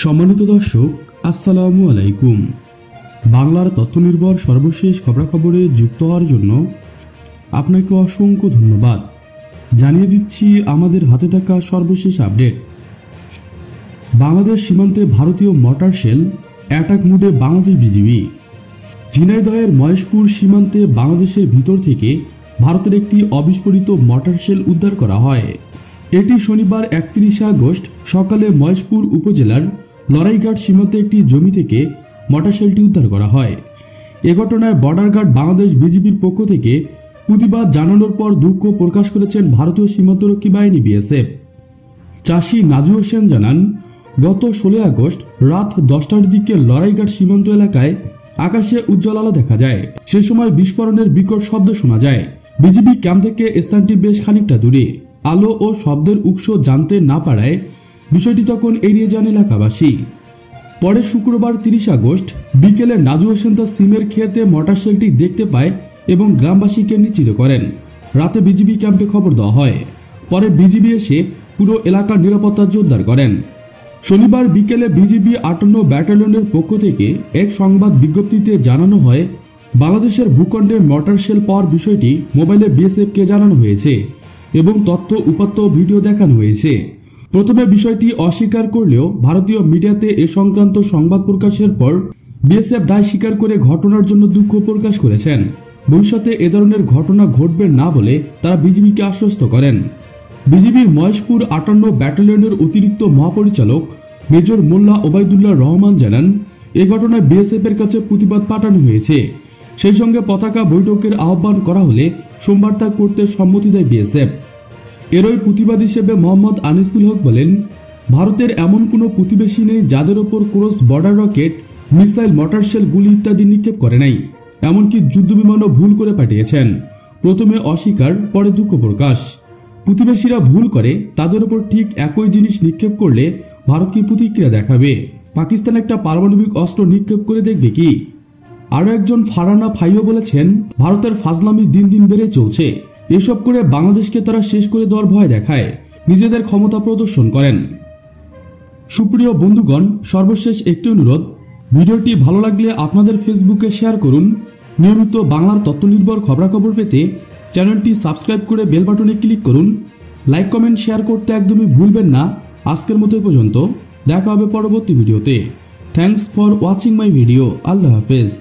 সম্মানিত দর্শক, আসসালামু আলাইকুম। বাংলার তথ্য নির্ভর সর্বশেষ খবরাখবরে যুক্ত হওয়ার জন্য আপনাকে অসংখ্য ধন্যবাদ। জানিয়ে দিচ্ছি আমাদের হাতে থাকা সর্বশেষ আপডেট। বাংলাদেশ সীমান্তে ভারতীয় মর্টার শেল অ্যাটাক মুডে বাংলাদেশ বিজিবি। ঝিনাইদহের মহেশপুর সীমান্তে বাংলাদেশের ভিতর থেকে ভারতের একটি অবিস্ফোরিত মর্টার শেল উদ্ধার করা হয়। এটি শনিবার 31 আগস্ট সকালে মহেশপুর উপজেলার লড়াইঘাট সীমান্তে একটি জমি থেকে মর্টার শেলটি উদ্ধার করা হয়। এ ঘটনায় বর্ডার গার্ড বাংলাদেশ বিজিবির পক্ষ থেকে প্রতিবাদ জানানোর পর দুঃখ প্রকাশ করেছেন ভারতীয় সীমান্তরক্ষী বাহিনী বিএসএফ। চাষী নাজু হোসেন জানান, গত 16 আগস্ট রাত 10টার দিকে লড়াইঘাট সীমান্ত এলাকায় আকাশে উজ্জ্বল আলো দেখা যায়। সে সময় বিস্ফোরণের বিকট শব্দ শোনা যায়। বিজিবি ক্যাম্প থেকে স্থানটি বেশ খানিকটা দূরে। আলো ও শব্দের উৎস জানতে না পারায় বিষয়টি তখন এড়িয়ে যান এলাকাবাসী। পরে শুক্রবার 30 আগস্ট বিকেলে নাজু হোসেন তার সিমের খেতে মর্টার শেলটি দেখতে পায় এবং গ্রামবাসীকে নিশ্চিত করেন। রাতে বিজিবি ক্যাম্পে খবর দেওয়া হয়। পরে বিজিবি এসে পুরো এলাকার নিরাপত্তা জোরদার করেন। শনিবার বিকেলে বিজিবি 58 ব্যাটালিয়নের পক্ষ থেকে এক সংবাদ বিজ্ঞপ্তিতে জানানো হয়, বাংলাদেশের ভূখণ্ডে মর্টার শেল পাওয়ার বিষয়টি মোবাইলে বিএসএফকে জানানো হয়েছে এবং তথ্য উপাত্ত ভিডিও দেখানো হয়েছে। প্রথমে বিষয়টি অস্বীকার করলেও ভারতীয় মিডিয়াতে এ সংক্রান্ত সংবাদ প্রকাশের পর বিএসএফ দায় স্বীকার করে ঘটনার জন্য দুঃখ প্রকাশ করেছেন। ভবিষ্যতে এ ধরনের ঘটনা ঘটবে না বলে তারা বিজিবিকে আশ্বস্ত করেন। বিজিবির মহেশপুর 58 ব্যাটালিয়নের অতিরিক্ত মহাপরিচালক মেজর মোল্লা ওবায়দুল্লাহ রহমান জানান, এ ঘটনায় বিএসএফ এর কাছে প্রতিবাদ পাঠানো হয়েছে। সেই সঙ্গে পতাকা বৈঠকের আহ্বান করা হলে সোমবার তা করতে সম্মতি দেয় বিএসএফ। এরই প্রতিবাদ হিসেবে মোহাম্মদ আনিসুল হক বলেন, ভারতের এমন কোনো প্রতিবেশী নেই যাদের ওপর cross border rocket, missile, mortar shell, গুলি ইত্যাদি নিক্ষেপ করে নাই। এমনকি যুদ্ধবিমানও ভুল করে পাঠিয়েছেন। প্রথমে অস্বীকার, পরে দুঃখ প্রকাশ। প্রতিবেশীরা ভুল করে, তাদের ওপর ঠিক একই জিনিস নিক্ষেপ করলে ভারত কি প্রতিক্রিয়া দেখাবে? পাকিস্তান একটা পারমাণবিক অস্ত্র নিক্ষেপ করে দেখবে কি? আরও একজন ফারানা ফাইও বলেছেন, ভারতের ফাজলামি দিন দিন বেড়ে চলছে। এসব করে বাংলাদেশকে তারা শেষ করে দেওয়ার ভয় দেখায়, নিজেদের ক্ষমতা প্রদর্শন করেন। সুপ্রিয় বন্ধুগণ, সর্বশেষ একটি অনুরোধ, ভিডিওটি ভালো লাগলে আপনাদের ফেসবুকে শেয়ার করুন। নিয়মিত বাংলার তথ্য নির্ভর খবরাখবর পেতে চ্যানেলটি সাবস্ক্রাইব করে বেল বাটনে ক্লিক করুন। লাইক, কমেন্ট, শেয়ার করতে একদমই ভুলবেন না। আজকের মতো পর্যন্ত, দেখা হবে পরবর্তী ভিডিওতে। Thanks for watching my video. আল্লাহ হাফেজ।